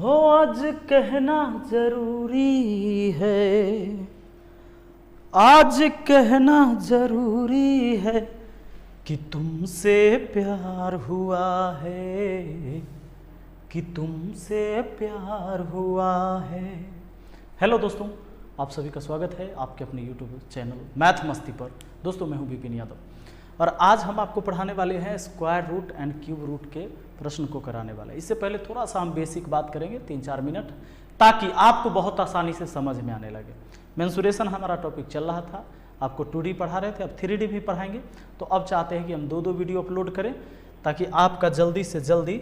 हो आज कहना जरूरी है, आज कहना जरूरी है कि तुमसे प्यार हुआ है, कि तुमसे प्यार हुआ है। हेलो दोस्तों, आप सभी का स्वागत है आपके अपने यूट्यूब चैनल मैथ मस्ती पर। दोस्तों मैं हूं विपिन यादव और आज हम आपको पढ़ाने वाले हैं square root and cube root के प्रश्न को कराने वाले। इससे पहले थोड़ा सा हम बेसिक बात करेंगे 3-4 मिनट, ताकि आपको बहुत आसानी से समझ में आने लगे। मेंसुरेशन हमारा टॉपिक चल रहा था, आपको 2D पढ़ा रहे थे, अब 3D भी पढ़ाएंगे। तो अब चाहते हैं कि हम 2 वीडियो अपलोड करें ताकि आपका जल्दी से जल्दी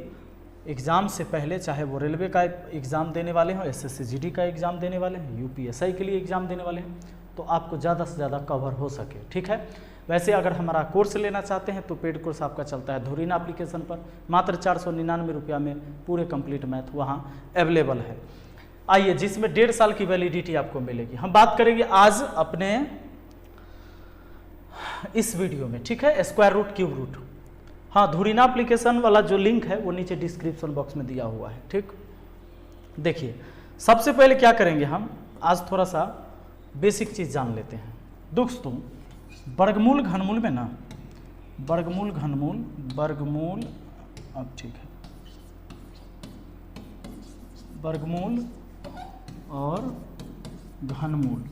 एग्ज़ाम से पहले, चाहे वो रेलवे का एग्ज़ाम देने वाले हों, SSC-GD का एग्ज़ाम देने वाले हैं, UPSI के लिए एग्ज़ाम देने वाले हैं, तो आपको ज़्यादा से ज़्यादा कवर हो सके। ठीक है। वैसे अगर हमारा कोर्स लेना चाहते हैं तो पेड कोर्स आपका चलता है धुरीन एप्लीकेशन पर, मात्र 499 रुपया में पूरे कंप्लीट मैथ वहाँ अवेलेबल है। आइए, जिसमें 1.5 साल की वैलिडिटी आपको मिलेगी। हम बात करेंगे आज अपने इस वीडियो में, ठीक है, स्क्वायर रूट क्यूब रूट। हाँ, धुरीना एप्लीकेशन वाला जो लिंक है वो नीचे डिस्क्रिप्शन बॉक्स में दिया हुआ है। ठीक, देखिए सबसे पहले क्या करेंगे हम आज, थोड़ा सा बेसिक चीज़ जान लेते हैं। दोस्तों वर्गमूल घनमूल में ना, वर्गमूल घनमूल, वर्गमूल, अब ठीक है, वर्गमूल और घनमूल।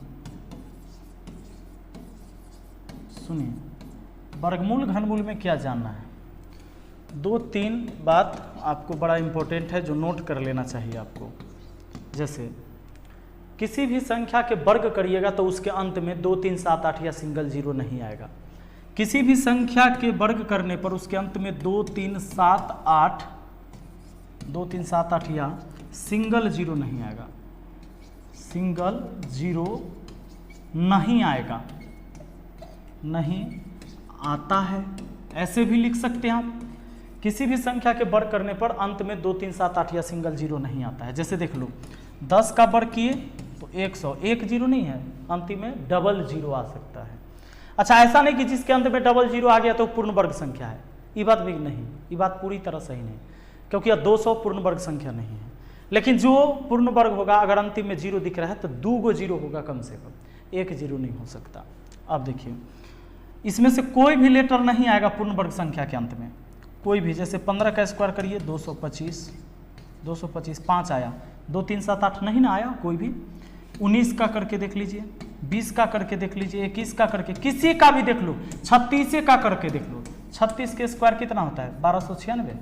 सुनिए, वर्गमूल घनमूल में क्या जानना है, 2-3 बात आपको बड़ा इंपॉर्टेंट है जो नोट कर लेना चाहिए आपको। जैसे किसी भी संख्या के वर्ग करिएगा तो उसके अंत में 2, 3, 7, 8 या सिंगल जीरो नहीं आएगा। किसी भी संख्या के वर्ग करने पर उसके अंत में 2, 3, 7, 8, 2, 3, 7, 8 या सिंगल जीरो नहीं आएगा, सिंगल जीरो नहीं आएगा, नहीं आता है। ऐसे भी लिख सकते हैं आप, किसी भी संख्या के वर्ग करने पर अंत में 2, 3, 7, 8 या सिंगल जीरो नहीं आता है। जैसे देख लो, 10 का वर्ग किए तो 100, एक जीरो नहीं है, अंतिम में डबल जीरो आ सकता है। अच्छा, ऐसा नहीं कि जिसके अंत में डबल जीरो आ गया तो पूर्ण वर्ग संख्या है, ये बात भी नहीं, ये बात पूरी तरह सही नहीं, क्योंकि 200 पूर्ण वर्ग संख्या नहीं है। लेकिन जो पूर्ण वर्ग होगा, अगर अंतिम में जीरो दिख रहा है तो 2 जीरो होगा कम से कम, 1 जीरो नहीं हो सकता। अब देखिए, इसमें से कोई भी लेटर नहीं आएगा पूर्ण वर्ग संख्या के अंत में, कोई भी। जैसे 15 का स्क्वायर करिए 225, 225 5 आया, 2, 3, 7, 8 नहीं ना आया कोई भी। 19 का करके देख लीजिए, 20 का करके देख लीजिए, 21 का करके, किसी का भी देख लो, 36 का करके देख लो। 36 के स्क्वायर कितना होता है, 1296,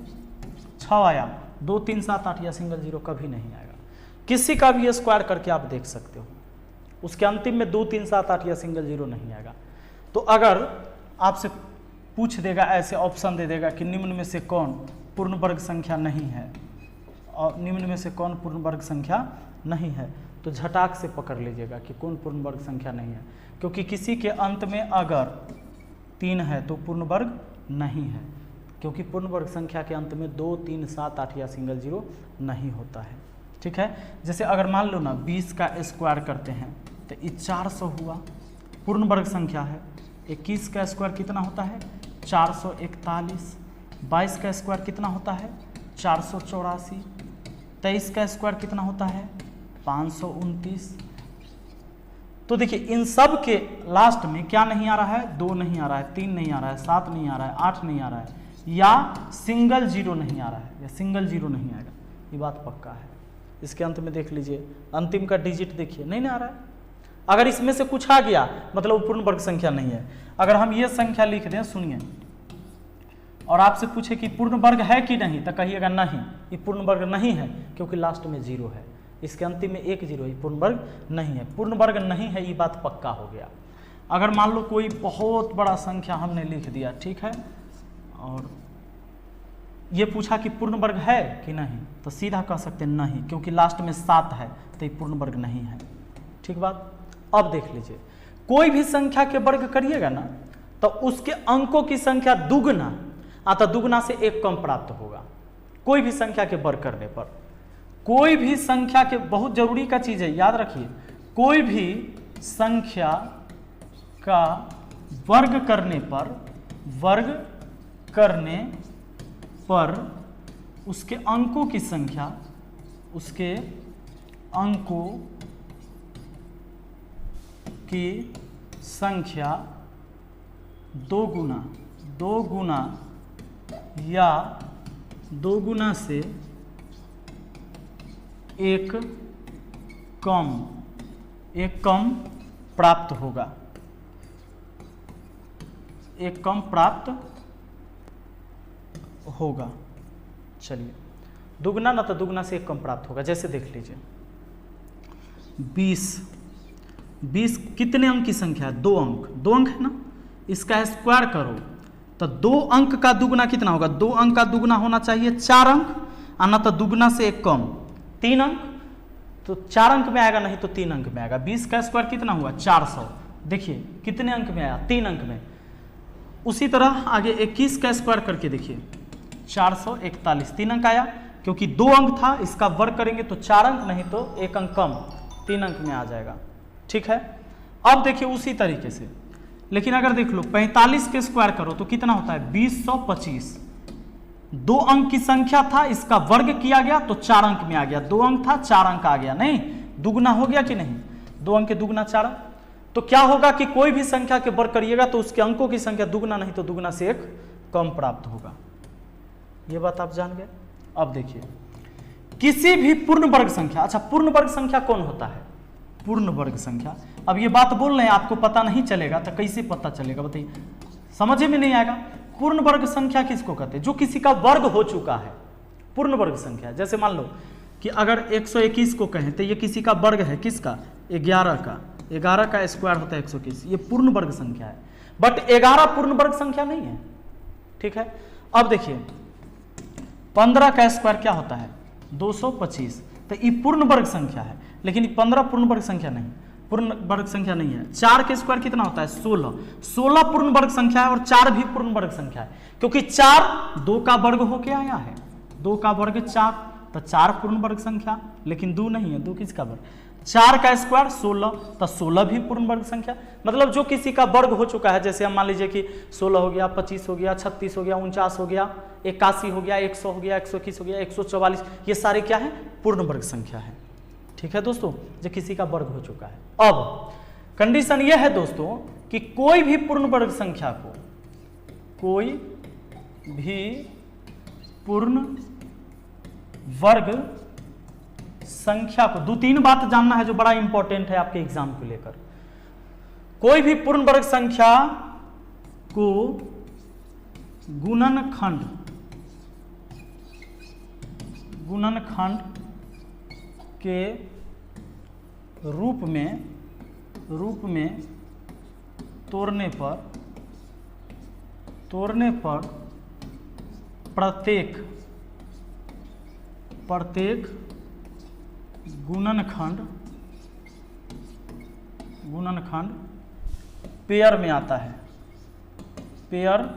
6 आया, 2, 3, 7, 8 या सिंगल जीरो कभी नहीं आएगा। किसी का भी स्क्वायर करके आप देख सकते हो, उसके अंतिम में 2, 3, 7, 8 या सिंगल जीरो नहीं आएगा। तो अगर आपसे पूछ देगा, ऐसे ऑप्शन दे देगा कि निम्न में से कौन पूर्ण वर्ग संख्या नहीं है, और निम्न में से कौन पूर्ण वर्ग संख्या नहीं है, तो झटाक से पकड़ लीजिएगा कि कौन पूर्ण वर्ग संख्या नहीं है, क्योंकि किसी के अंत में अगर 3 है तो पूर्ण वर्ग नहीं है, क्योंकि पूर्ण वर्ग संख्या के अंत में 2, 3, 7, 8 या सिंगल जीरो नहीं होता है। ठीक है। जैसे अगर मान लो ना 20 का स्क्वायर करते हैं तो ये 400 हुआ, पूर्ण वर्ग संख्या है। 21 का स्क्वायर कितना होता है, 441। 22 का स्क्वायर कितना होता है, 484। 23 का स्क्वायर कितना होता है, 529। तो देखिए, इन सब के लास्ट में क्या नहीं आ रहा है, 2 नहीं आ रहा है, 3 नहीं आ रहा है, 7 नहीं आ रहा है, 8 नहीं आ रहा है, या सिंगल जीरो नहीं आ रहा है, या सिंगल जीरो नहीं आएगा, ये बात पक्का है। इसके अंत में देख लीजिए, अंतिम का डिजिट देखिए, नहीं ना आ रहा है। अगर इसमें से कुछ आ गया मतलब पूर्ण वर्ग संख्या नहीं है। अगर हम ये संख्या लिख दें, सुनिए, और आपसे पूछे कि पूर्ण वर्ग है कि नहीं, तो कहिएगा नहीं, ये पूर्ण वर्ग नहीं है, क्योंकि लास्ट में जीरो है, इसके अंतिम में 1 जीरो, ये पूर्ण वर्ग नहीं है। पूर्ण वर्ग नहीं है, ये बात पक्का हो गया। अगर मान लो कोई बहुत बड़ा संख्या हमने लिख दिया, ठीक है, और ये पूछा कि पूर्ण वर्ग है कि नहीं, तो सीधा कह सकते नहीं, क्योंकि लास्ट में 7 है, तो ये पूर्ण वर्ग नहीं है। ठीक बात। अब देख लीजिए, कोई भी संख्या के वर्ग करिएगा ना, तो उसके अंकों की संख्या दुगना, अतः दुगना से 1 कम प्राप्त होगा। कोई भी संख्या के वर्ग करने पर, कोई भी संख्या के, बहुत जरूरी का चीज है, याद रखिए, कोई भी संख्या का वर्ग करने पर उसके अंकों की संख्या उसके अंकों की संख्या दो गुना या दो गुना से एक कम प्राप्त होगा, एक कम प्राप्त होगा। चलिए, दुगना ना तो दुगना से एक कम प्राप्त होगा। जैसे देख लीजिए 20 कितने अंक की संख्या है? 2 अंक है ना, इसका स्क्वायर करो तो 2 अंक का दुगना कितना होगा? 2 अंक का दुगना होना चाहिए 4 अंक, आना तो दुगना से एक कम 3 अंक, तो 4 अंक में आएगा, नहीं तो 3 अंक में आएगा। 20 का स्क्वायर कितना हुआ? 400। देखिए कितने अंक में आया? 3 अंक में। उसी तरह आगे 21 का स्क्वायर करके देखिए 441, 3 अंक आया, क्योंकि 2 अंक था, इसका वर्ग करेंगे तो 4 अंक, नहीं तो 1 अंक कम 3 अंक में आ जाएगा। ठीक है, अब देखिए उसी तरीके से, लेकिन अगर देख लो 45 के स्क्वायर करो तो कितना होता है? 2025। 2 अंक की संख्या था, इसका वर्ग किया गया तो 4 अंक में आ गया। 2 अंक था, 4 अंक आ गया, नहीं दुगना हो गया कि नहीं? 2 अंक के दुगना 4। तो क्या होगा कि कोई भी संख्या के वर्ग करिएगा तो उसके अंकों की संख्या दुगना, नहीं तो दुगना से एक कम प्राप्त होगा। ये बात आप जान गए। अब देखिए किसी भी पूर्ण वर्ग संख्या, अच्छा पूर्ण वर्ग संख्या कौन होता है? पूर्ण वर्ग संख्या। अब ये बात बोल रहे हैं, आपको पता नहीं चलेगा तो कैसे पता चलेगा बताइए? समझ में नहीं आएगा। पूर्ण वर्ग संख्या किसको कहते हैं? जो किसी का वर्ग हो चुका है, पूर्ण वर्ग संख्या। जैसे मान लो कि अगर 121 को कहें तो ये किसी का वर्ग है, किसका? 11 का। 11 का स्क्वायर होता है 121, ये पूर्ण वर्ग संख्या है। बट 11 पूर्ण वर्ग संख्या नहीं है। ठीक है, अब देखिए 15 का स्क्वायर क्या होता है? 225, तो ये पूर्ण वर्ग संख्या है, लेकिन 15 पूर्ण वर्ग संख्या नहीं, पूर्ण वर्ग संख्या नहीं है। 4 के स्क्वायर कितना होता है? 16 पूर्ण वर्ग संख्या है, और 4 भी पूर्ण वर्ग संख्या है, क्योंकि 4 2 का वर्ग होके आया है। 2 का वर्ग 4, तो 4 पूर्ण वर्ग संख्या, लेकिन 2 नहीं है। 2 किसका वर्ग? 4 का स्क्वायर 16, तो 16 भी पूर्ण वर्ग संख्या। मतलब जो किसी का वर्ग हो चुका है, जैसे हम मान लीजिए कि 16 हो गया, 25 हो गया, 36 हो गया, 49 हो गया, 81 हो गया, 100 हो गया, 121 हो गया, 144, ये सारे क्या है? पूर्ण वर्ग संख्या है। ठीक है दोस्तों, जो किसी का वर्ग हो चुका है। अब कंडीशन यह है दोस्तों कि कोई भी पूर्ण वर्ग संख्या को, कोई भी पूर्ण वर्ग संख्या को, 2-3 बात जानना है जो बड़ा इंपॉर्टेंट है आपके एग्जाम को लेकर। कोई भी पूर्ण वर्ग संख्या को गुणनखंड के रूप में तोड़ने पर प्रत्येक गुणनखंड पेयर में आता है, पेयर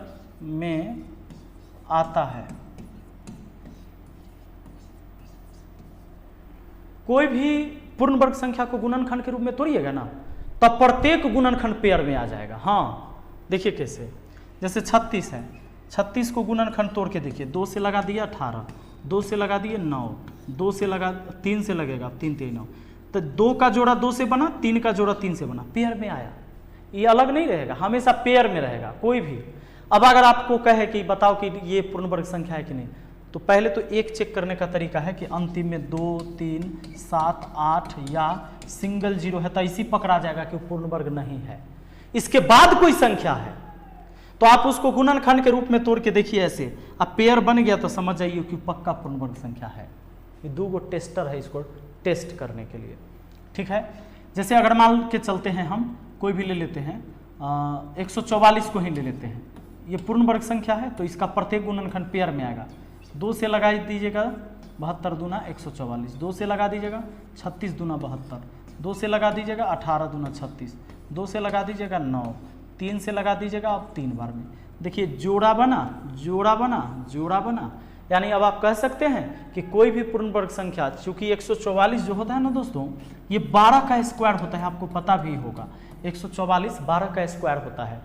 में आता है। कोई भी पूर्ण वर्ग संख्या को गुणनखंड के रूप में तोड़िएगा ना, तब प्रत्येक गुणनखंड पेयर में आ जाएगा। हाँ देखिए कैसे, जैसे 36 है, 36 को गुणनखंड तोड़ के देखिए, 2 से लगा दिया 18, 2 से लगा दिए 9, 2 से लगा 3 से लगेगा 3 3 9, तो 2 का जोड़ा 2 से बना, 3 का जोड़ा 3 से बना, पेयर में आया। ये अलग नहीं रहेगा, हमेशा पेयर में रहेगा कोई भी। अब अगर आपको कहे कि बताओ कि ये पूर्ण वर्ग संख्या है कि नहीं, तो पहले तो एक चेक करने का तरीका है कि अंतिम में 2 3 7 8 या सिंगल 0 है तो इसी पकड़ा जाएगा कि पूर्ण वर्ग नहीं है। इसके बाद कोई संख्या है तो आप उसको गुणनखंड के रूप में तोड़ के देखिए, ऐसे अब पेयर बन गया तो समझ जाइए कि पक्का पूर्ण वर्ग संख्या है। ये 2 टेस्टर है इसको टेस्ट करने के लिए। ठीक है, जैसे अगर मान के चलते हैं, हम कोई भी ले लेते हैं, 144 को ही ले लेते हैं, ये पूर्ण वर्ग संख्या है तो इसका प्रत्येक गुणनखंड पेयर में आएगा। 2 से लगा दीजिएगा 72 दूना 144, 2 से लगा दीजिएगा 36 दूना 72, 2 से लगा दीजिएगा 18 दूना 36, 2 से लगा दीजिएगा 9, 3 से लगा दीजिएगा अब 3 बार में। देखिए जोड़ा बना जोड़ा बना जोड़ा बना, यानी अब आप कह सकते हैं कि कोई भी पूर्ण वर्ग संख्या, चूंकि 144 जो होता है ना दोस्तों, ये 12 का स्क्वायर होता है, आपको पता भी होगा 144 12 का स्क्वायर होता है।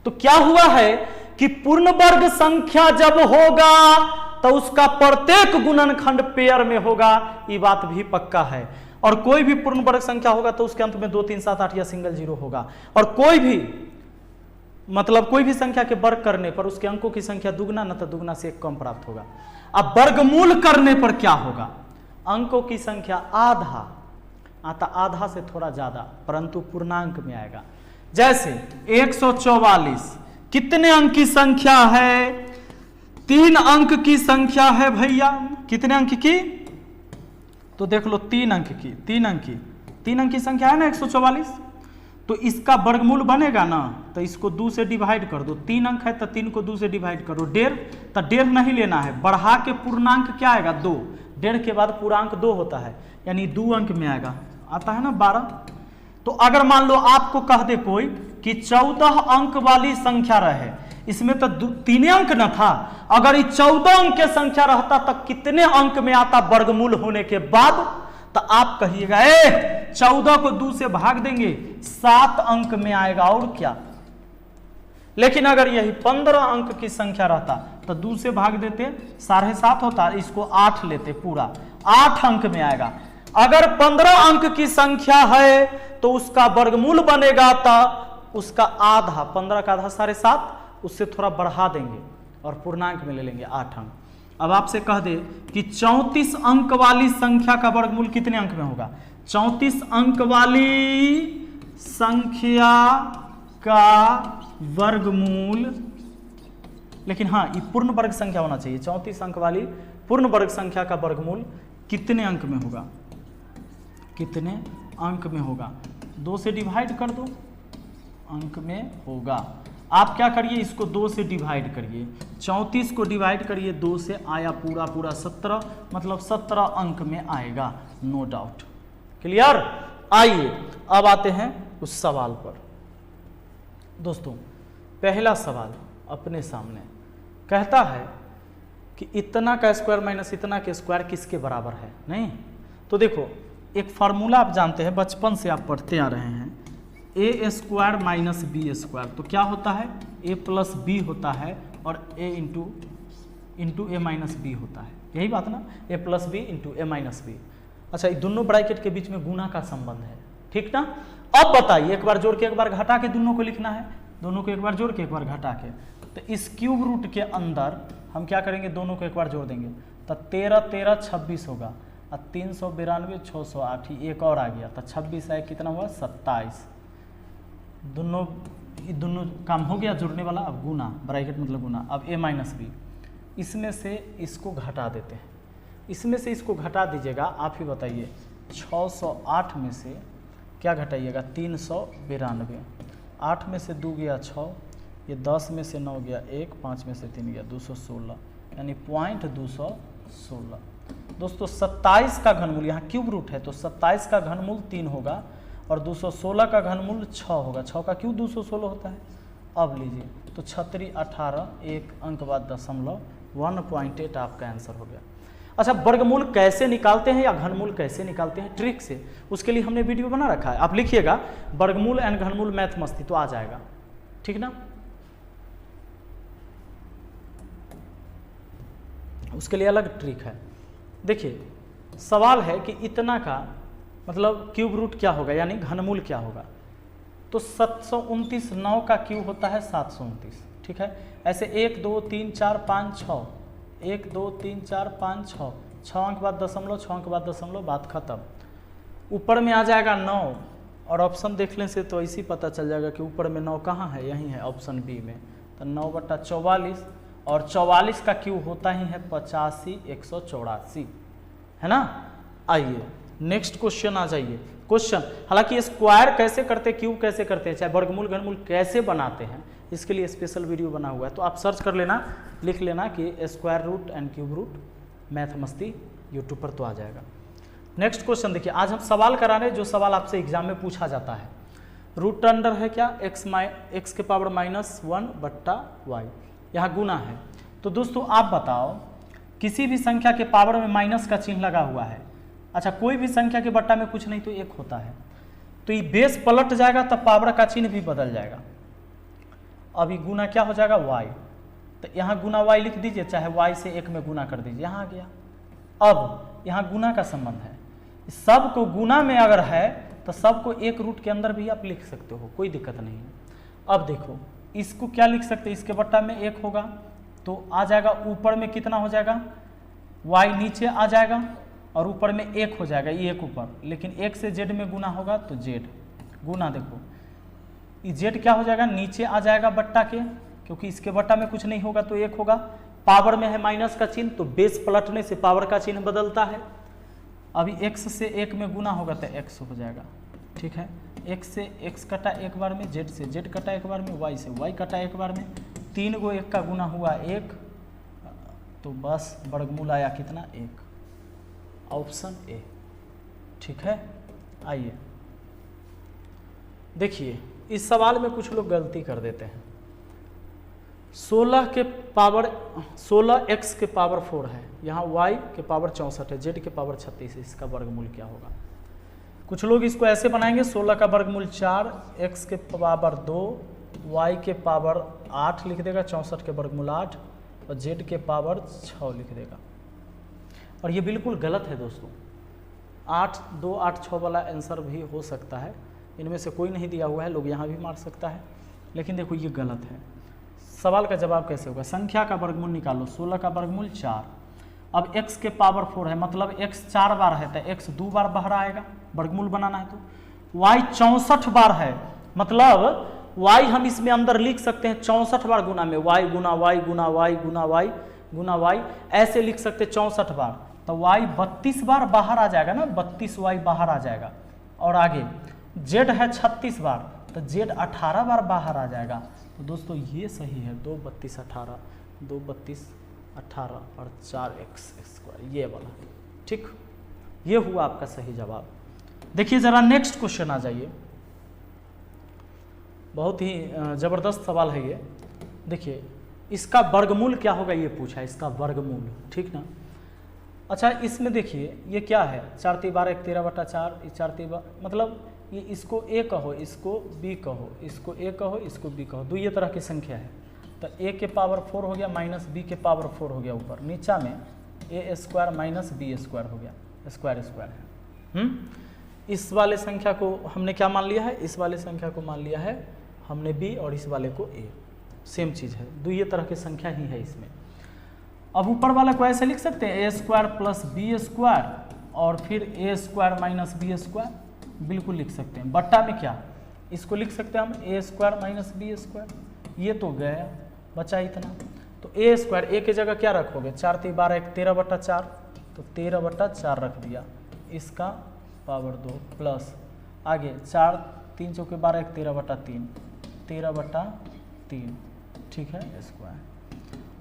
तो क्या हुआ है कि पूर्ण वर्ग संख्या जब होगा तो उसका प्रत्येक गुणनखंड पेयर में होगा, ये बात भी पक्का है। और कोई भी पूर्ण वर्ग संख्या होगा तो उसके अंत में 2 3 7 8 या सिंगल जीरो होगा। और कोई भी मतलब कोई भी संख्या के वर्ग करने पर उसके अंकों की संख्या दुगना न तो दुगना से 1 कम प्राप्त होगा। अब वर्गमूल करने पर क्या होगा, अंकों की संख्या आधा आता, आधा से थोड़ा ज्यादा, परंतु पूर्णांक में आएगा। जैसे 144 कितने अंक की संख्या है, 3 अंक की संख्या है भैया। कितने अंक की, तो देख लो 3 अंक की, 3 अंक की संख्या है ना 144। तो इसका वर्गमूल बनेगा ना, तो इसको 2 से डिवाइड कर दो। 3 अंक है तो 3 को 2 से डिवाइड करो। 1.5 तो 1.5 नहीं लेना है, बढ़ा के पूर्णांक क्या आएगा 2। 1.5 के बाद पूर्णांक 2 होता है, यानी 2 अंक में आएगा, आता है ना 12। तो अगर मान लो आपको कह दे कोई कि 14 अंक वाली संख्या रहे, इसमें तो 3 अंक न था, अगर ये 14 अंक की संख्या रहता तो कितने अंक में आता वर्गमूल होने के बाद, तो आप कहिएगा 14 को 2 से भाग देंगे 7 अंक में आएगा, और क्या। लेकिन अगर यही 15 अंक की संख्या रहता तो 2 से भाग देते 7.5 होता, इसको 8 लेते, पूरा 8 अंक में आएगा। अगर 15 अंक की संख्या है तो उसका वर्गमूल बनेगा तो उसका आधा, 15 का आधा 7.5, उससे थोड़ा बढ़ा देंगे और पूर्णांक में ले लेंगे 8 अंक। अब आपसे कह दे कि 34 अंक वाली संख्या का वर्गमूल कितने अंक में होगा, 34 अंक वाली संख्या का वर्गमूल, लेकिन हाँ ये पूर्ण वर्ग संख्या होना चाहिए। 34 अंक वाली पूर्ण वर्ग संख्या का वर्गमूल कितने अंक में होगा, कितने अंक में होगा, 2 से डिवाइड कर दो, अंक में होगा। आप क्या करिए, इसको 2 से डिवाइड करिए, 34 को डिवाइड करिए 2 से, आया पूरा पूरा 17, मतलब 17 अंक में आएगा, नो डाउट। क्लियर। आइए अब आते हैं उस सवाल पर। दोस्तों पहला सवाल अपने सामने कहता है कि इतना का स्क्वायर माइनस इतना के स्क्वायर किसके बराबर है। नहीं तो देखो एक फार्मूला आप जानते हैं, बचपन से आप पढ़ते आ रहे हैं, ए स्क्वायर माइनस बी स्क्वायर। तो क्या होता है, ए प्लस बी होता है और ए इंटू ए माइनस बी होता है, यही बात ना, ए प्लस बी इंटू ए माइनस बी। अच्छा ये दोनों ब्रैकेट के बीच में गुना का संबंध है, ठीक ना। अब बताइए, एक बार जोड़ के एक बार घटा के दोनों को लिखना है, दोनों को एक बार जोड़ के एक बार घटा के। तो इस क्यूब रूट के अंदर हम क्या करेंगे, दोनों को एक बार जोड़ देंगे, तो 13 13 26 होगा, और 392 608, एक और आ गया, तो 26 है, कितना हुआ 27। दोनों काम हो गया जोड़ने वाला। अब गुना, ब्रैकेट मतलब गुना। अब ए माइनस बी, इसमें से इसको घटा देते हैं, इसमें से इसको घटा दीजिएगा। आप ही बताइए 608 में से क्या घटाइएगा, 392, 8 में से 2 गया 6, ये 10 में से 9 गया 1, 5 में से 3 गया 216, यानी पॉइंट 216। दोस्तों 27 का घनमूल, यहाँ क्यूब रूट है तो 27 का घनमूल 3 होगा और 216 का घनमूल 6 होगा। 6 का क्यों 216 होता है। अब लीजिए तो 36 18, एक अंक बाद दशमलव, 1.8 आपका आंसर हो गया। अच्छा वर्गमूल कैसे निकालते हैं या घनमूल कैसे निकालते हैं, ट्रिक से, उसके लिए हमने वीडियो बना रखा है, आप लिखिएगा वर्गमूल एंड घनमूल मैथ मस्ती, तो आ जाएगा, ठीक ना। उसके लिए अलग ट्रिक है। देखिए सवाल है कि इतना का मतलब क्यूब रूट क्या होगा, यानी घनमूल क्या होगा। तो 729, 9 का क्यूब होता है 729, ठीक है। ऐसे 1 2 3 4 5 6, 1 2 3 4 5 6, 6 अंक बाद दशमलव, 6 अंक बाद दशमलव, बात खत्म। ऊपर में आ जाएगा 9, और ऑप्शन देखने से तो ऐसे ही पता चल जाएगा कि ऊपर में 9 कहाँ है, यहीं है ऑप्शन बी में। तो 9/44, और 44 का क्यूब होता ही है 85 184, है ना। आइए नेक्स्ट क्वेश्चन आ जाइए। क्वेश्चन हालांकि स्क्वायर कैसे करते, क्यूब कैसे करते हैं, चाहे वर्गमूल घनमूल कैसे बनाते हैं, इसके लिए स्पेशल वीडियो बना हुआ है, तो आप सर्च कर लेना, लिख लेना कि square root and cube root math मस्ती, यूट्यूब पर तो आ जाएगा। नेक्स्ट क्वेश्चन देखिए, आज हम सवाल करा रहे हैं जो सवाल आपसे एग्जाम में पूछा जाता है। रूट अंडर है क्या, x के पावर -1/y, यहाँ गुना है। तो दोस्तों आप बताओ, किसी भी संख्या के पावर में माइनस का चिन्ह लगा हुआ है। अच्छा कोई भी संख्या के बट्टा में कुछ नहीं तो 1 होता है, तो ये बेस पलट जाएगा तब पावर का चिन्ह भी बदल जाएगा। अभी गुना क्या हो जाएगा y, तो यहाँ गुना y लिख दीजिए, चाहे y से 1 में गुना कर दीजिए, यहाँ आ गया। अब यहाँ गुना का संबंध है, सब को गुना में अगर है तो सबको एक रूट के अंदर भी आप लिख सकते हो, कोई दिक्कत नहीं है। अब देखो इसको क्या लिख सकते हैं, इसके बट्टा में 1 होगा तो आ जाएगा, ऊपर में कितना हो जाएगा, y नीचे आ जाएगा और ऊपर में 1 हो जाएगा, ये 1 ऊपर, लेकिन 1 से z में गुना होगा तो z गुना, देखो ये z क्या हो जाएगा, नीचे आ जाएगा बट्टा के, क्योंकि इसके बट्टा में कुछ नहीं होगा तो 1 होगा, पावर में है माइनस का चिन्ह तो बेस पलटने से पावर का चिन्ह बदलता है। अभी x से 1 में गुना होगा तो x हो जाएगा, ठीक है, x से x कटा एक बार में, z से z कटा एक बार में, y से y कटा एक बार में, 3 गो 1 का गुना हुआ 1, तो बस वर्गमूल आया कितना, 1, ऑप्शन ए, ठीक है। आइए देखिए इस सवाल में कुछ लोग गलती कर देते हैं, 16 x के पावर 4 है, यहाँ y के पावर 64 है, z के पावर 36 है, इसका वर्गमूल क्या होगा। कुछ लोग इसको ऐसे बनाएंगे, 16 का वर्गमूल 4, x के पावर 2, y के पावर 8 लिख देगा, 64 के वर्गमूल 8 और z के पावर 6 लिख देगा। और ये बिल्कुल गलत है दोस्तों, 8 2 8 6 वाला आंसर भी हो सकता है, इनमें से कोई नहीं दिया हुआ है, लोग यहाँ भी मार सकता है, लेकिन देखो ये गलत है। सवाल का जवाब कैसे होगा, संख्या का वर्गमूल निकालो, 16 का वर्गमूल 4, अब x के पावर 4 है, मतलब x 4 बार है तो x 2 बार बाहर आएगा, वर्गमूल बनाना है तो y 64 बार है, मतलब y हम इसमें अंदर लिख सकते हैं 64 बार गुना में, y गुना y गुना y गुना y गुना y, ऐसे लिख सकते हैं 64 बार, तो y 32 बार बाहर आ जाएगा ना, 32y बाहर आ जाएगा। और आगे z है 36 बार तो z 18 बार बाहर आ जाएगा, तो दोस्तों ये सही है, 2 32 18, 2 32 18 और 4x स्क्वायर, ये वाला, ठीक, ये हुआ आपका सही जवाब। देखिए जरा नेक्स्ट क्वेश्चन आ जाइए, बहुत ही ज़बरदस्त सवाल है ये। देखिए इसका वर्गमूल क्या होगा ये पूछा है, इसका वर्गमूल, ठीक ना। अच्छा इसमें देखिए ये क्या है, 4 3 12 1 13/4, 4 3 मतलब ये इसको a कहो, इसको b कहो, इसको a कहो, इसको b कहो, दो ये तरह की संख्या है, तो a के पावर 4 हो गया माइनस b के पावर 4 हो गया ऊपर, नीचा में a square minus b square हो गया, स्क्वायर स्क्वायर है। इस वाले संख्या को हमने क्या मान लिया है, इस वाले संख्या को मान लिया है हमने b और इस वाले को a, सेम चीज़ है, दो ये तरह की संख्या ही है इसमें। अब ऊपर वाला को ऐसे लिख सकते हैं a square plus b square और फिर a square minus b square, बिल्कुल लिख सकते हैं। बट्टा में क्या, इसको लिख सकते हैं हम a square minus b square, ये तो गया, बचा इतना, तो a स्क्वायर, a की जगह क्या रखोगे, 4 3 12 1 13/4, तो 13/4 रख दिया, इसका पावर 2 प्लस आगे 4 3 चौके 12 1 13/3, 13/3, ठीक है स्क्वायर।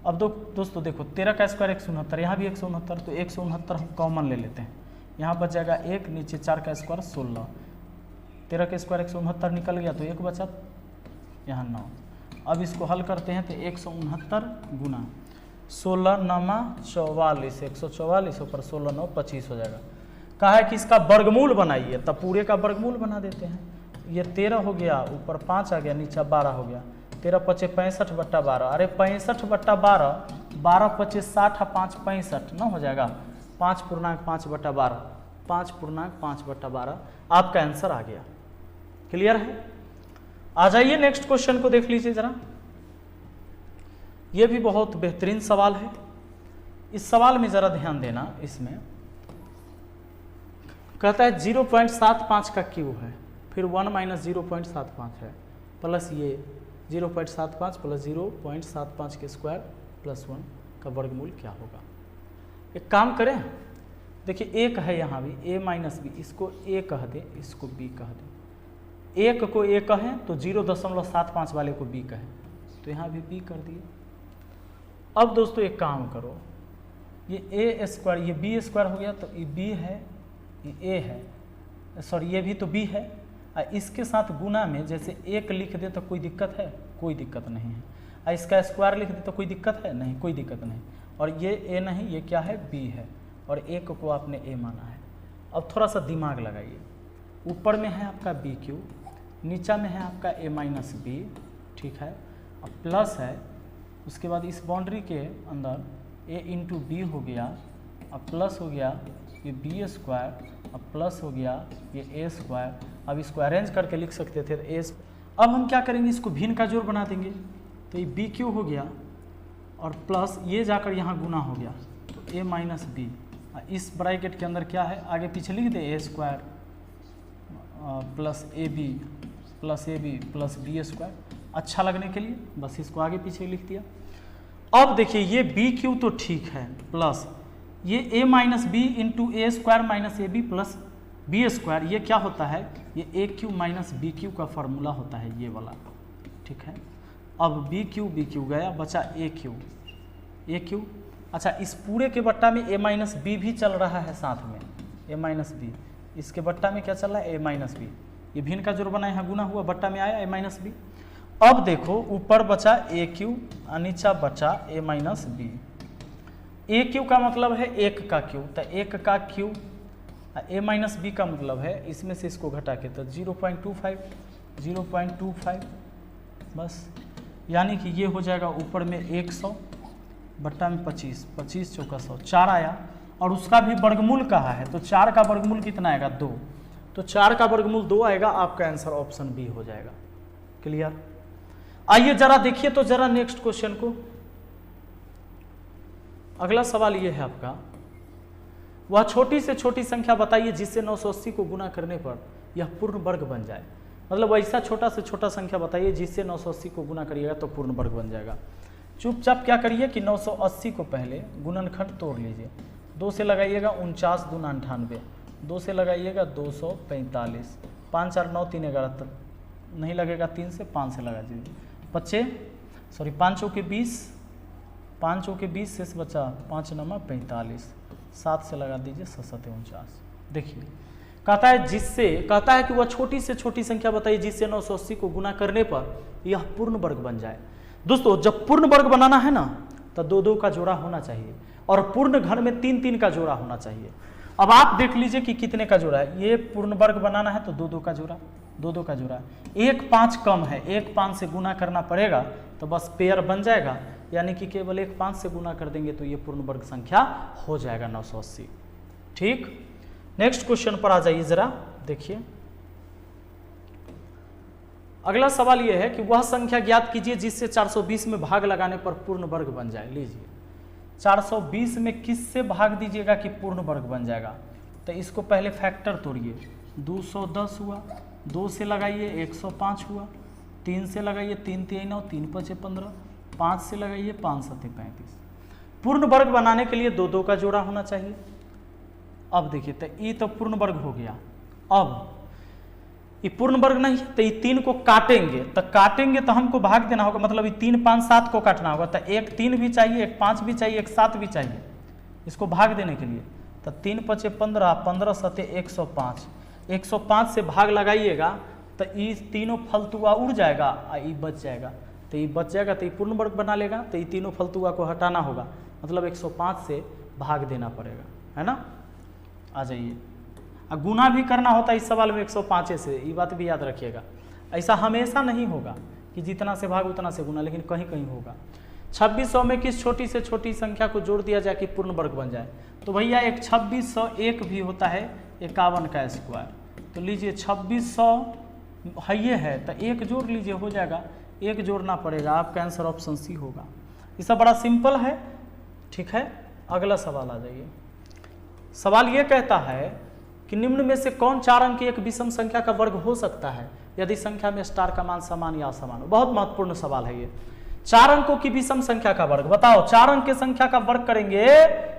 अब दोस्तों देखो 13 का स्क्वायर 169, यहाँ भी 169, तो 169 हम कॉमन ले लेते हैं, यहाँ बच जाएगा 1, नीचे 4 का स्क्वायर 16, 13 का स्क्वायर 169 निकल गया तो 1 बचा, यहाँ 9। अब इसको हल करते हैं तो 169 गुना 16 9 44, 144 ऊपर 16 9 25 हो जाएगा। कहा है कि इसका वर्गमूल बनाइए, तब पूरे का वर्गमूल बना देते हैं। ये 13 हो गया, ऊपर 5 आ गया, नीचे 12 हो गया, 13 5 65/12, अरे 65/12, 12 5 60, 5 65 ना हो जाएगा, 5.5/12, 5.5/12 आपका आंसर आ गया। क्लियर है। आ जाइए नेक्स्ट क्वेश्चन को देख लीजिए जरा, ये भी बहुत बेहतरीन सवाल है। इस सवाल में जरा ध्यान देना, इसमें कहता है 0.75 का क्यूब है, फिर 1 माइनस 0.75 है, प्लस ये 0.75 प्लस 0.75 के स्क्वायर प्लस 1 का वर्गमूल क्या होगा। एक काम करें, देखिए एक है यहाँ भी a माइनस बी, इसको a कह दे, इसको b कह दे, एक को a कहें तो 0.75 वाले को b कहें, तो यहाँ भी b कर दिए। अब दोस्तों एक काम करो, ये a स्क्वायर, ये b स्क्वायर हो गया, तो ये b है, ये a है, सॉरी ये भी तो b है, इसके साथ गुना में जैसे 1 लिख दे तो कोई दिक्कत है, कोई दिक्कत नहीं है, इसका स्क्वायर लिख दे तो कोई दिक्कत है, नहीं कोई दिक्कत नहीं, और ये a नहीं, ये क्या है b है, और 1 को आपने a माना है। अब थोड़ा सा दिमाग लगाइए, ऊपर में है आपका b क्यूब, नीचा में है आपका a माइनस बी, ठीक है, और प्लस है उसके बाद इस बाउंड्री के अंदर a इंटू बी हो गया, अब प्लस हो गया ये बी स्क्वायर, अब प्लस हो गया ये ए स्क्वायर। अब इसको अरेंज करके लिख सकते थे ए। अब हम क्या करेंगे, इसको भिन्न का जोड़ बना देंगे, तो ये बी क्यू हो गया और प्लस ये जाकर यहाँ गुना हो गया, तो ए माइनस बी। इस ब्रैकेट के अंदर क्या है, आगे पीछे लिख दे A square plus A B plus B square, अच्छा लगने के लिए बस इसको आगे पीछे लिख दिया। अब देखिए ये बी क्यू तो ठीक है, प्लस ये A minus B into A square minus A B plus B square, ये क्या होता है, ये A cube minus B cube का फॉर्मूला होता है ये वाला, ठीक है। अब बी क्यू गया, बचा ए क्यू। अच्छा, इस पूरे के बट्टा में ए माइनस बी भी चल रहा है साथ में, ए माइनस बी, इसके बट्टा में क्या चल रहा है, ए माइनस बी। ये भिन्न का जोड़ बना यहाँ गुना हुआ, बट्टा में आया ए माइनस बी। अब देखो ऊपर बचा ए क्यू, नीचा बचा ए माइनस बी। ए क्यू का मतलब है एक का क्यू, तो एक का क्यू, ए माइनस बी का मतलब है इसमें से इसको घटा के तो 0.25 बस, यानी कि ये हो जाएगा ऊपर में 100 बट्टा में 25 चौका 100, 4 आया। और उसका भी वर्गमूल कहा है, तो 4 का वर्गमूल कितना आएगा, 2, तो 4 का वर्गमूल 2 आएगा, आपका आंसर ऑप्शन बी हो जाएगा। क्लियर। आइए जरा देखिए तो जरा नेक्स्ट क्वेश्चन को। अगला सवाल ये है आपका, वह छोटी से छोटी संख्या बताइए जिससे 980 को गुना करने पर यह पूर्ण वर्ग बन जाए। मतलब ऐसा छोटा से छोटा संख्या बताइए जिससे 980 को गुना करिएगा तो पूर्ण वर्ग बन जाएगा। चुपचाप क्या करिए कि 980 को पहले गुणनखंड तोड़ लीजिए, 2 से लगाइएगा 49 दूना 98, 2 से लगाइएगा 245, 5 4 9 3 11, नहीं लगेगा 3 से 5 से लगा दीजिए, 5 चौके 20, 5 चौके 20 शेष बचा 5 9 45, 7 से लगा दीजिए 7 7 49। देखिए कहता है कि वह छोटी से छोटी संख्या बताइए जिससे 980 को गुना करने पर यह पूर्ण वर्ग बन जाए। दोस्तों जब पूर्ण वर्ग बनाना है ना तो 2 2 का जोड़ा होना चाहिए और पूर्ण घन में 3 3 का जोड़ा होना चाहिए। अब आप देख लीजिए कि कितने का जोड़ा है, ये पूर्ण वर्ग बनाना है तो 2 2 का जोड़ा, 2 2 का जोड़ा है। 1 5 कम है, 1 5 से गुना करना पड़ेगा तो बस पेयर बन जाएगा, यानी कि केवल 1 5 से गुना कर देंगे तो ये पूर्ण वर्ग संख्या हो जाएगा 980। ठीक, नेक्स्ट क्वेश्चन पर आ जाइए जरा देखिए। अगला सवाल यह है कि वह संख्या ज्ञात कीजिए जिससे 420 में भाग लगाने पर पूर्ण वर्ग बन जाए। लीजिए 420 में किससे भाग दीजिएगा कि पूर्ण वर्ग बन जाएगा, तो इसको पहले फैक्टर तोड़िए, 210 हुआ, 2 से लगाइए 105 हुआ, 3 से लगाइए 3 3 9, 3 5 15, 5 से लगाइए 5 7 35। पूर्ण वर्ग बनाने के लिए 2 2 का जोड़ा होना चाहिए। अब देखिए तो ये तो पूर्ण वर्ग हो गया। अब ये पूर्ण वर्ग नहीं है तो ये 3 को काटेंगे तो हमको भाग देना होगा, मतलब ये 3 5 7 को काटना होगा, तो एक 3 भी चाहिए, एक 5 भी चाहिए, एक 7 भी चाहिए इसको भाग देने के लिए। तो 3 5 15, 15 7 105, 105 से भाग लगाइएगा तो ये तीनों फलतुआ उड़ जाएगा और ये बच जाएगा, तो ये बच जाएगा तो ये पूर्ण वर्ग बना लेगा। तो ये तीनों फलतुआ को हटाना होगा, मतलब 105 से भाग देना पड़ेगा, है ना। आ जाइए, गुना भी करना होता है इस सवाल में 105 से, ये बात भी याद रखिएगा। ऐसा हमेशा नहीं होगा कि जितना से भाग उतना से गुना, लेकिन कहीं कहीं होगा। 2600 में किस छोटी से छोटी संख्या को जोड़ दिया जाए कि पूर्ण वर्ग बन जाए, तो भैया एक 2601 भी होता है 51 का स्क्वायर। तो लीजिए 2600 ये है तो 1 जोड़ लीजिए, हो जाएगा, 1 जोड़ना पड़ेगा, आपका आंसर ऑप्शन सी होगा। ये सब बड़ा सिंपल है, ठीक है। अगला सवाल आ जाइए। सवाल ये कहता है कि निम्न में से कौन 4 अंक की एक विषम संख्या का वर्ग हो सकता है यदि संख्या में स्टार का मान समान या असमान हो। बहुत महत्वपूर्ण सवाल है ये। 4 अंकों की विषम संख्या का वर्ग बताओ। 4 अंक की संख्या का वर्ग करेंगे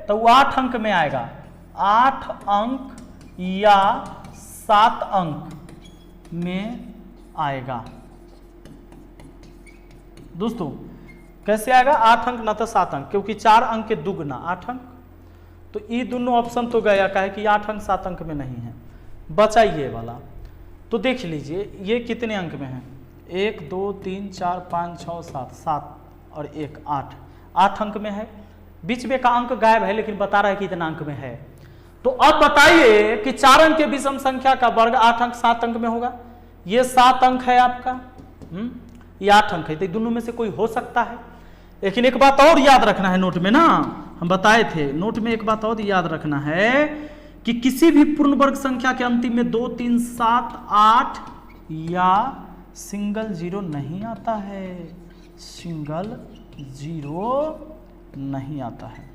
तो वो 8 अंक में आएगा, 8 अंक या 7 अंक में आएगा। दोस्तों कैसे आएगा, 8 अंक ना तो 7 अंक, क्योंकि 4 अंक के दुगना 8 अंक, तो ये दोनों ऑप्शन तो गया, कहे कि 8 अंक 7 अंक में नहीं है, बचा ये वाला। तो देख लीजिए ये कितने अंक में है, 1 2 3 4 5 6 7, 7 और 1 8, 8 अंक में है। बीच में का अंक गायब है लेकिन बता रहा है कि इतना अंक में है। तो अब बताइए कि 4 अंक के विषम संख्या का वर्ग 8 अंक 7 अंक में होगा। ये 7 अंक है आपका, ये 8 अंक है, तो दोनों में से कोई हो सकता है। लेकिन एक बात और याद रखना है नोट में ना, हम बताए थे नोट में एक बात और याद रखना है कि किसी भी पूर्ण वर्ग संख्या के अंतिम में 2, 3, 7, 8 या सिंगल जीरो नहीं आता है, सिंगल जीरो नहीं आता है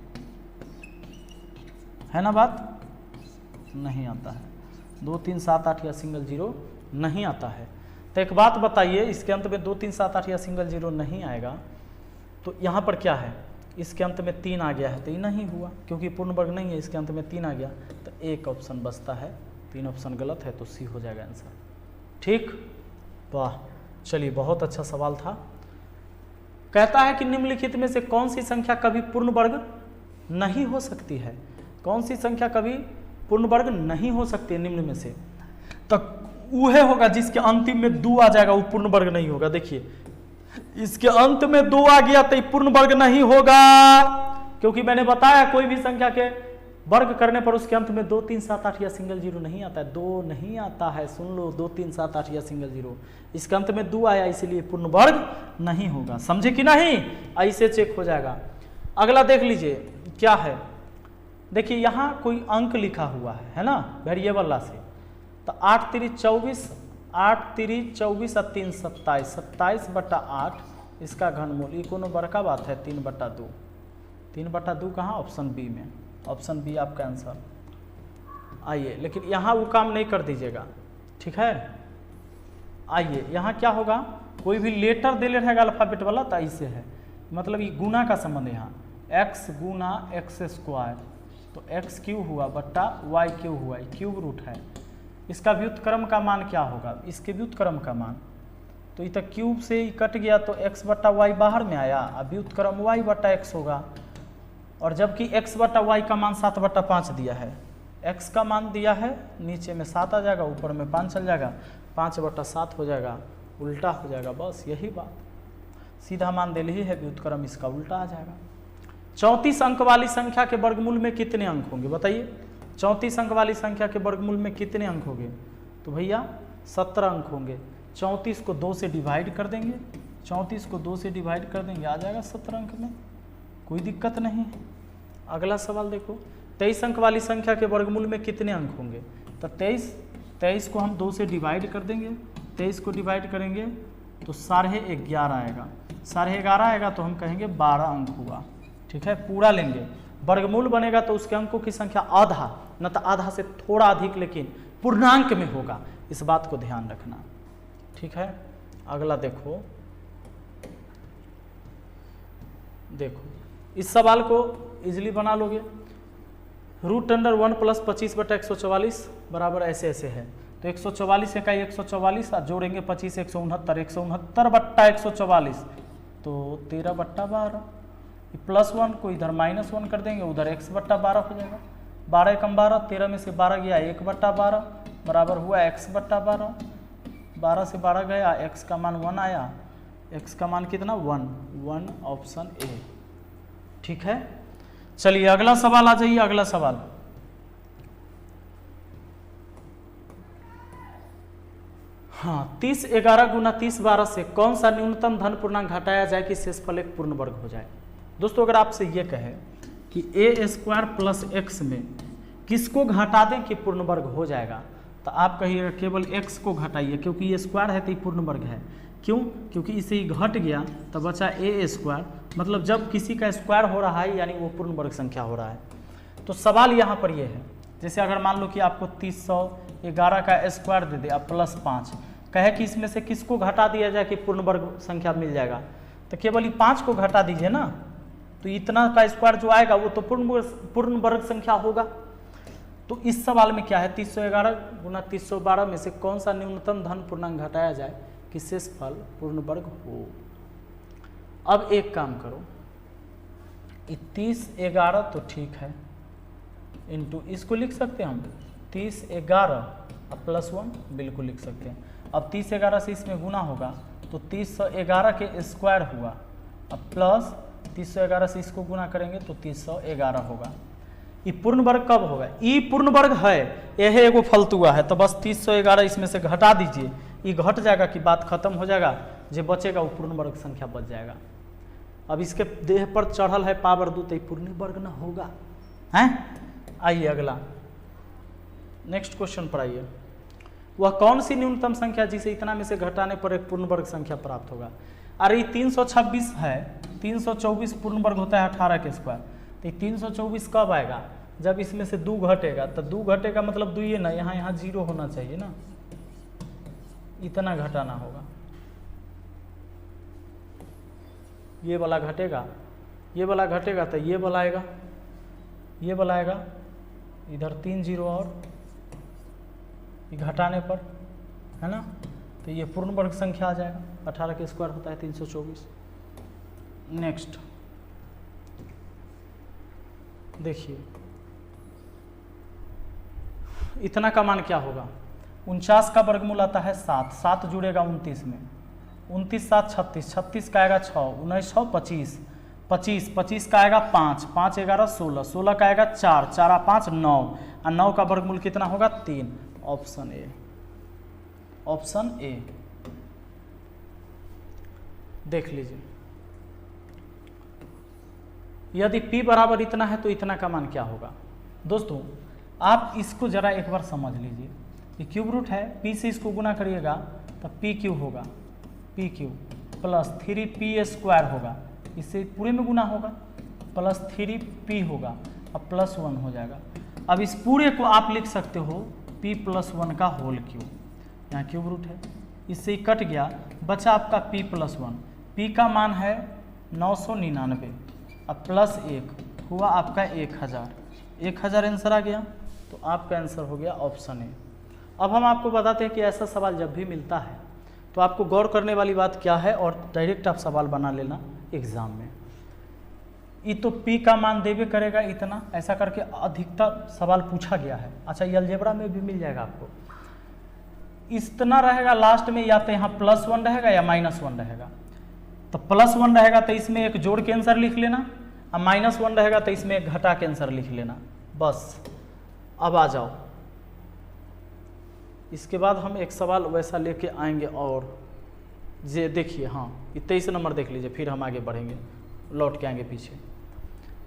ना बात, नहीं आता है। 2, 3, 7, 8 या सिंगल जीरो नहीं आता है। तो एक बात बताइए, इसके अंत में 2, 3, 7, 8 या सिंगल जीरो नहीं आएगा तो यहाँ पर क्या है, इसके अंत में 3 आ गया है तो ये नहीं हुआ क्योंकि पूर्ण वर्ग नहीं है, इसके अंत में 3 आ गया तो एक ऑप्शन बचता है, 3 ऑप्शन गलत है तो सी हो जाएगा आंसर। ठीक, वाह, चलिए बहुत अच्छा सवाल था। कहता है कि निम्नलिखित में से कौन सी संख्या कभी पूर्ण वर्ग नहीं हो सकती है, कौन सी संख्या कभी पूर्ण वर्ग नहीं हो सकती है निम्न में से, तो वह होगा जिसके अंतिम में 2 आ जाएगा, वो पूर्ण वर्ग नहीं होगा। देखिए इसके अंत में 2 आ गया तो पूर्ण वर्ग नहीं होगा, क्योंकि मैंने बताया कोई भी संख्या के वर्ग करने पर उसके अंत में 2, 3, 7, 8 या सिंगल जीरो नहीं आता है, 2 नहीं आता है, सुन लो 2, 3, 7, 8 या सिंगल जीरो, इसके अंत में 2 आया इसलिए पूर्ण वर्ग नहीं होगा। समझे कि नहीं, ऐसे चेक हो जाएगा। अगला देख लीजिए क्या है, देखिए यहाँ कोई अंक लिखा हुआ है ना, वेरिएबल राशि, तो 8 3 24, 8 3 24 और 3 27, 27/8 इसका घनमूल, ये कोनो बड़का बात है, 3/2, 3/2 कहाँ, ऑप्शन बी में, ऑप्शन बी आपका आंसर। आइए लेकिन यहाँ वो काम नहीं कर दीजिएगा, ठीक है। आइए यहाँ क्या होगा, कोई भी लेटर दे ले रहेगा अल्फाबेट वाला तो ऐसे है, मतलब ये गुना का संबंध है यहाँ, x गुना x स्क्वायर, तो x क्यूब हुआ बट्टा y क्यूब हुआ, क्यूब रूट है, इसका व्युत्क्रम का मान क्या होगा, इसके व्युत्क्रम का मान, तो ये तो क्यूब से ही कट गया तो x/y बाहर में आया, अब व्युत्क्रम y/x होगा, और जबकि x/y का मान 7/5 दिया है, x का मान दिया है नीचे में 7 आ जाएगा, ऊपर में 5 चल जाएगा, 5/7 हो जाएगा, उल्टा हो जाएगा, बस यही बात, सीधा मान दे ली है, व्युत्क्रम इसका उल्टा आ जाएगा। 34 अंक वाली संख्या के वर्गमूल में कितने अंक होंगे बताइए, 34 अंक वाली संख्या के वर्गमूल में कितने अंक होंगे, तो भैया 17 अंक होंगे। 34 को 2 से डिवाइड कर देंगे, 34 को 2 से डिवाइड कर देंगे, आ जाएगा 17 अंक में, कोई दिक्कत नहीं है। अगला सवाल देखो, 23 अंक वाली संख्या के वर्गमूल में कितने अंक होंगे, तो 23 को हम 2 से डिवाइड कर देंगे, 23 को डिवाइड करेंगे तो 11.5 आएगा, 11.5 आएगा तो हम कहेंगे 12 अंक हुआ, ठीक है। पूरा लेंगे, वर्गमूल बनेगा तो उसके अंकों की संख्या आधा, न तो आधा से थोड़ा अधिक, लेकिन पूर्णांक में होगा, इस बात को ध्यान रखना, ठीक है। अगला देखो, इस सवाल को इजीली बना लोगे, √1 + 25/144 बराबर ऐसे ऐसे है, तो 144 इकाई 144 और जोड़ेंगे 25 169, 169/144 तो 13/12, +1 को इधर -1 कर देंगे, उधर x/12 हो जाएगा, 12 एकम 12, 13 में से 12 गया 1/12 बराबर हुआ x/12, 12 से 12 गया, x का मान 1 आया, x का मान कितना 1 ऑप्शन ए, ठीक है। चलिए अगला सवाल आ जाइए, अगला सवाल, हाँ 30 11 गुना 30 12 से कौन सा न्यूनतम धन पूर्णांक घटाया जाए कि शेषफल एक पूर्ण वर्ग हो जाए। दोस्तों अगर आपसे ये कहे कि a² + x में किसको घटा दें कि पूर्ण वर्ग हो जाएगा, तो आप कहिएगा केवल x को घटाइए, क्योंकि ये स्क्वायर है तो ये पूर्ण वर्ग है, क्यों, क्योंकि इसे ही घट गया तो बचा a², मतलब जब किसी का स्क्वायर हो रहा है यानी वो पूर्ण वर्ग संख्या हो रहा है। तो सवाल यहाँ पर ये है, जैसे अगर मान लो कि आपको 311 का स्क्वायर दे दे अब +5, कहे कि इसमें से किसको घटा दिया जाए कि पूर्ण वर्ग संख्या मिल जाएगा, तो केवल ये 5 को घटा दीजिए ना, तो इतना का स्क्वायर जो आएगा वो तो पूर्ण वर्ग संख्या होगा। तो इस सवाल में क्या है, 311 गुना 312 में से कौन सा न्यूनतम धन पूर्णांक घटाया जाए कि शेषफल पूर्ण वर्ग हो। अब एक काम करो, 3011 तो ठीक है, इंटू इसको लिख सकते हैं हम 3011 और +1 बिल्कुल लिख सकते हैं। अब 3011 से इसमें गुना होगा तो 311 के स्क्वायर हुआ, अब प्लस 311 से इसको गुना करेंगे तो 311 होगा। ये पूर्ण वर्ग कब होगा, ये पूर्ण वर्ग है, यह एगो फलतुआ है, तो बस 311 इसमें से घटा दीजिए, ये घट जाएगा कि बात खत्म हो जाएगा, जो बचेगा वो पूर्ण वर्ग संख्या बच जाएगा। अब इसके देह पर चढ़ल है पावर 2 तो ये पूर्ण वर्ग ना होगा हैं। आइए अगला नेक्स्ट क्वेश्चन पर आइए। वह कौन सी न्यूनतम संख्या जिसे इतना में से घटाने पर एक पूर्ण वर्ग संख्या प्राप्त होगा। अरे 326 है, 324 पूर्ण वर्ग होता है 18 के स्क्वायर, तो 324 कब आएगा जब इसमें से 2 घटेगा, तो 2 घटेगा मतलब 2 ही ना, यहाँ 0 होना चाहिए ना, इतना घटाना होगा। ये वाला घटेगा, ये वाला घटेगा तो ये वाला आएगा, ये वाला आएगा, इधर 3 0 और ये घटाने पर है ना, तो ये पूर्ण वर्ग संख्या आ जाएगा। 18 के स्क्वायर होता है 324। नेक्स्ट देखिए इतना का मान क्या होगा। 49 का वर्गमूल आता है 7, 7 जुड़ेगा 29 में, 29 7 36, 36 का आएगा 6, 19 6 25, 25 25 का आएगा 5, 5 11 16, 16 का आएगा 4, 4 5 9, और 9 का वर्गमूल कितना होगा 3। ऑप्शन ए, ऑप्शन ए देख लीजिए। यदि p बराबर इतना है तो इतना का मान क्या होगा। दोस्तों आप इसको जरा एक बार समझ लीजिए, ये क्यूब रूट है, p से इसको गुना करिएगा तो p क्यूब होगा, p cube plus 3p square होगा, इससे पूरे में गुना होगा प्लस 3p होगा अब प्लस 1 हो जाएगा। अब इस पूरे को आप लिख सकते हो p प्लस 1 का होल क्यूब, यहाँ क्यूब रूट है, इससे ही कट गया, बचा आपका p प्लस 1, p का मान है 999, अब प्लस 1 हुआ आपका 1000, 1000 आंसर आ गया, तो आपका आंसर हो गया ऑप्शन ए। अब हम आपको बताते हैं कि ऐसा सवाल जब भी मिलता है तो आपको गौर करने वाली बात क्या है, और डायरेक्ट आप सवाल बना लेना एग्जाम में। ये तो p का मान देवे करेगा इतना, ऐसा करके अधिकतर सवाल पूछा गया है। अच्छा ये अलजेब्रा में भी मिल जाएगा आपको, इतना रहेगा लास्ट में, या तो यहाँ +1 रहेगा या -1 रहेगा। तो +1 रहेगा तो इसमें एक जोड़ के आंसर लिख लेना, और -1 रहेगा तो इसमें एक घटा के आंसर लिख लेना, बस। अब आ जाओ, इसके बाद हम एक सवाल वैसा लेके आएंगे, और ये देखिए, हाँ ये 23 नंबर देख लीजिए, फिर हम आगे बढ़ेंगे, लौट के आएंगे पीछे।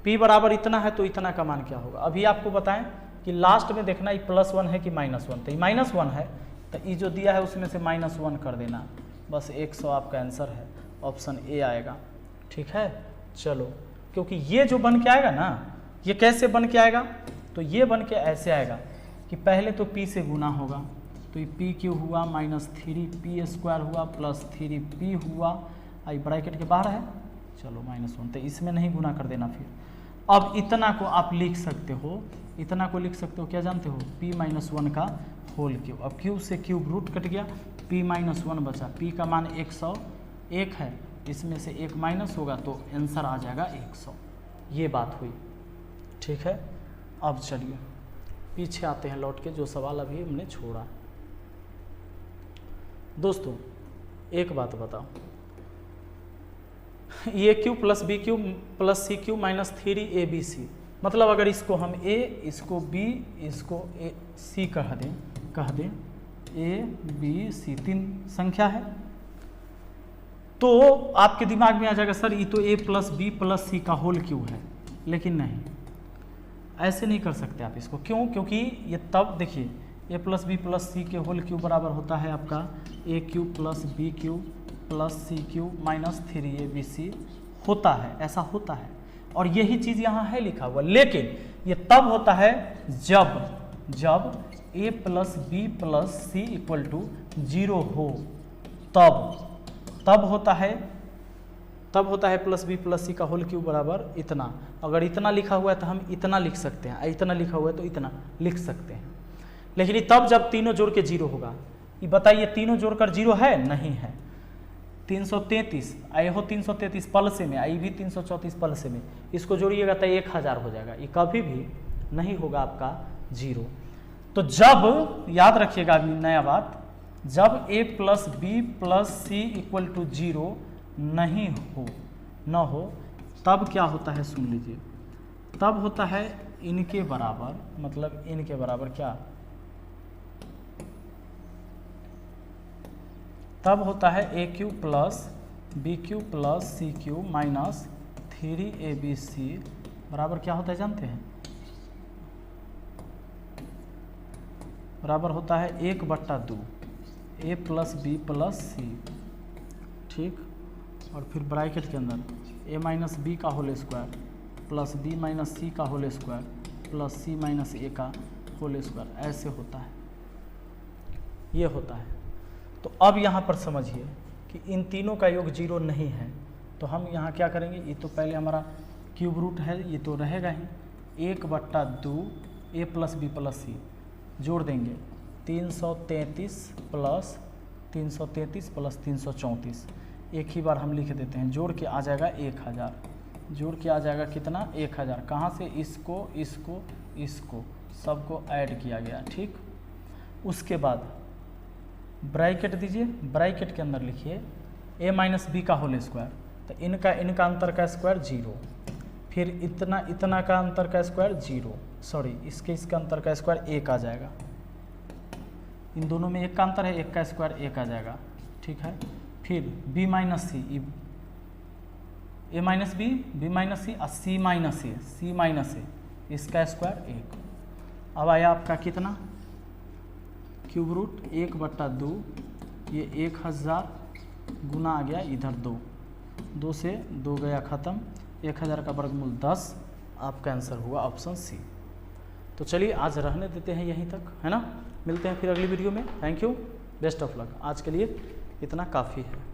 p बराबर इतना है तो इतना का मान क्या होगा। अभी आपको बताएं कि लास्ट में देखना ये +1 है कि -1, तो ये -1 है तो ये जो दिया है उसमें से -1 कर देना, बस 100 आपका आंसर है, ऑप्शन ए आएगा। ठीक है, चलो, क्योंकि ये जो बन के आएगा ना, ये कैसे बन के आएगा, तो ये बन के ऐसे आएगा कि पहले तो p से गुना होगा, तो ये p क्यूब हुआ -3p स्क्वायर हुआ प्लस 3p हुआ, आई ब्रैकेट के बाहर है, चलो -1, तो इसमें नहीं गुना कर देना। फिर अब इतना को आप लिख सकते हो, इतना को लिख सकते हो, क्या जानते हो, p-1 का होल क्यूब। अब क्यूब से क्यूब रूट कट गया, p-1 बचा, p का मान 101 है, इसमें से 1 माइनस होगा तो आंसर आ जाएगा 100। ये बात हुई, ठीक है। अब चलिए पीछे आते हैं लौट के, जो सवाल अभी हमने छोड़ा। दोस्तों एक बात बताओ, A cube plus B cube plus C cube minus 3abc, मतलब अगर इसको हम a, इसको b, इसको c कह दें a b c 3 संख्या है, तो आपके दिमाग में आ जाएगा सर ये तो a प्लस बी प्लस सी का होल क्यूब है। लेकिन नहीं, ऐसे नहीं कर सकते आप इसको। क्यों? क्योंकि ये तब देखिए a plus B plus c के होल क्यूब बराबर होता है आपका a cube plus b cube plus c cube minus 3abc होता है, ऐसा होता है, और यही चीज़ यहाँ है लिखा हुआ। लेकिन ये तब होता है जब a plus B plus c equal to 0 हो, तब होता है प्लस बी प्लस सी का होल क्यूब बराबर इतना। अगर इतना लिखा हुआ है तो हम इतना लिख सकते हैं, इतना लिखा हुआ है तो इतना लिख सकते हैं। लेकिन ये तब जब तीनों जोड़ के 0 होगा। ये बताइए तीनों जोड़कर 0 है? नहीं है। 333 आए हो, 333 पल से में, आई भी 334 पल से में, इसको जोड़िएगा तो 1000 हो जाएगा। ये कभी भी नहीं होगा आपका 0। तो जब, याद रखिएगा अभी नया बात, जब a plus B plus c equal to 0 न हो तब क्या होता है, सुन लीजिए, तब होता है इनके बराबर, मतलब इनके बराबर क्या, तब होता है a cube plus B cube plus C cube minus 3ABC बराबर क्या होता है जानते हैं? बराबर होता है 1/2 A plus B plus C, ठीक। और फिर ब्रैकेट के अंदर ए माइनस बी का whole square plus B minus C का whole square plus C minus A का होल स्क्वायर, ऐसे होता है, ये होता है। तो अब यहाँ पर समझिए कि इन तीनों का योग 0 नहीं है, तो हम यहाँ क्या करेंगे, ये तो पहले हमारा क्यूब रूट है, ये तो रहेगा ही, 1/2 ए प्लस बी प्लस सी जोड़ देंगे 333 प्लस 334, एक ही बार हम लिख देते हैं, जोड़ के आ जाएगा 1000, जोड़ के आ जाएगा कितना 1000, कहाँ से, इसको इसको इसको सबको ऐड किया गया, ठीक। उसके बाद ब्रैकेट दीजिए, ब्रैकेट के अंदर लिखिए ए माइनस बी का होल स्क्वायर, तो इनका अंतर का स्क्वायर 0, फिर इतना का अंतर का स्क्वायर 0, सॉरी इसका अंतर का स्क्वायर 1 आ जाएगा, इन दोनों में 1 का अंतर है, 1 का स्क्वायर 1 आ जाएगा, ठीक है। फिर b माइनस सी, ए माइनस बी माइनस सी और सी माइनस ए, इसका स्क्वायर 1। अब आया आपका कितना, क्यूब रूट 1/2, ये 1000 गुना आ गया इधर 2 से 2 गया ख़त्म, 1000 का वर्गमूल 10, आपका आंसर हुआ ऑप्शन सी। तो चलिए आज रहने देते हैं यहीं तक, है ना, मिलते हैं फिर अगली वीडियो में। Thank you, best of luck, आज के लिए इतना काफ़ी है।